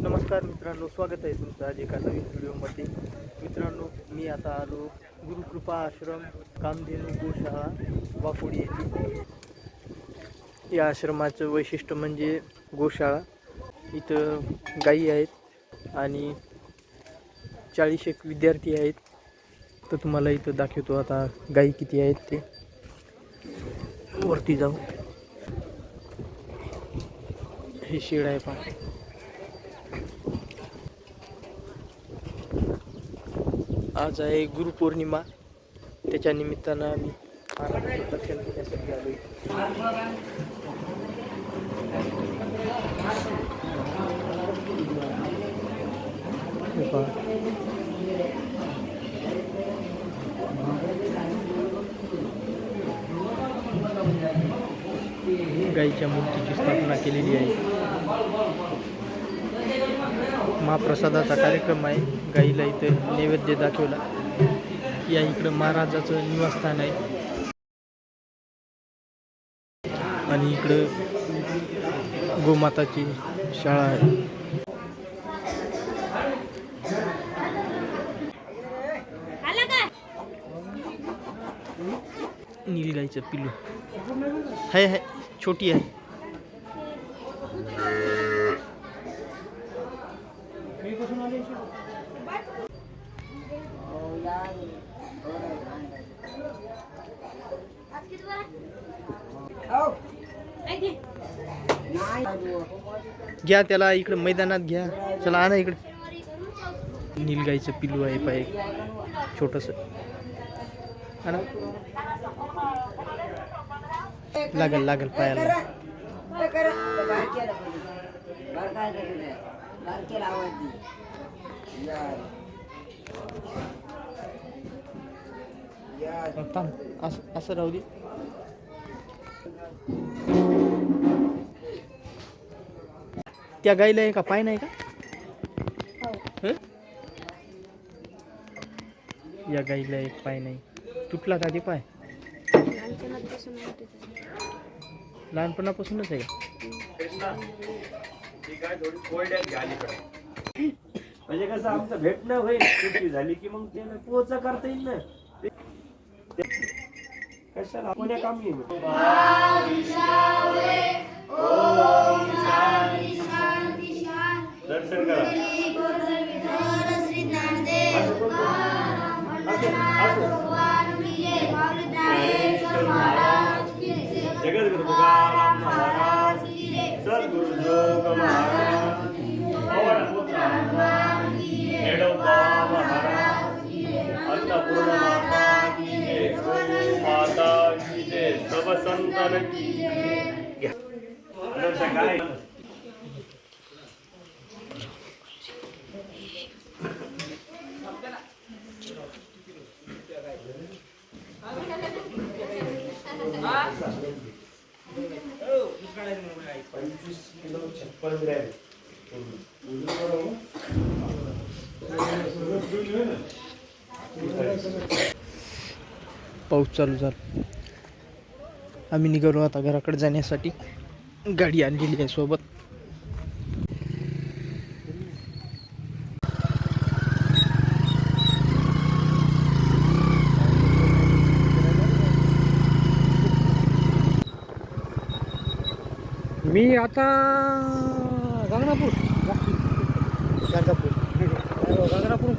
नमस्कार मित्रांनो, स्वागत आहे तुमचं आज एका नवीन व्हिडिओमध्ये. मित्रांनो, मी आता आलो गुरुकृपा आश्रम कामधेनू गोशाळा वाकोडी येथे. या आश्रमाचं वैशिष्ट्य म्हणजे गोशाळा. इथं गायी आहेत आणि 40 विद्यार्थी आहेत. तर तुम्हाला इथं दाखवतो आता गायी किती आहेत ते. वरती जाऊ. हे शेड आहे पहा. आज आहे गुरुपौर्णिमा, त्याच्या निमित्तानं आम्ही महाराजांचं दर्शन घेण्यासाठी आलो. गाईच्या मूर्तीची स्थापना केलेली आहे. महाप्रसादाचा कार्यक्रम आहे. गाईला इथं नैवेद्य दाखवला. या इकडं महाराजाचं निवासस्थान आहे आणि इकडं गोमाताची शाळा आहे. नीलगाईचं पिल्लू आहे, छोटी आहे. घ्या त्याला इकडे मैदानात घ्या. चला आणा इकडे. नीलगाईचं पिल्लू आहे पाय, छोटस. लागल लागल पायाला. असं राहू दे. त्या गाईला आहे का पाय नाही का? या गाईला एक पाय नाही. तुटला का ते पाय? लहानपणापासूनच आहे का? म्हणजे कसं आमचं भेटणं होईल, सुट्टी झाली की मग त्याला पोचा करता येईल ना. कशाला कोण्या कामी दर्शन करा. जगद्गुरु तुकाराम महाराज, सद्गुरु जोग महाराज, मेडोबा महाराज, अन्नपूर्णा माता की जय, गौ माता की जय, सब संतान की जय. दर्शन काय पाऊस चालू झाला. आम्ही निघालो आता घराकडे जाण्यासाठी. गाडी आणलेली आहे सोबत. मी आता गंगनापूर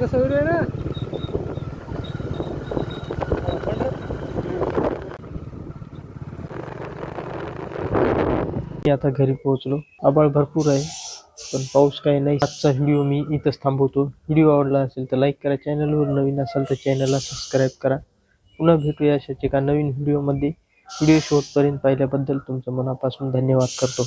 कसं होईल ना. मी आता घरी पोहोचलो. आभाळ भरपूर आहे पण पाऊस काही नाही. आजचा व्हिडिओ मी इथंच थांबवतो. व्हिडिओ आवडला असेल तर लाईक करा. चॅनलवर नवीन असाल तर चॅनलला सबस्क्राईब करा. पुन्हा भेटूया अशाच एका नवीन व्हिडिओमध्ये. व्हिडिओ शेवटपर्यंत पाहिल्याबद्दल तुमचं मनापासून धन्यवाद करतो.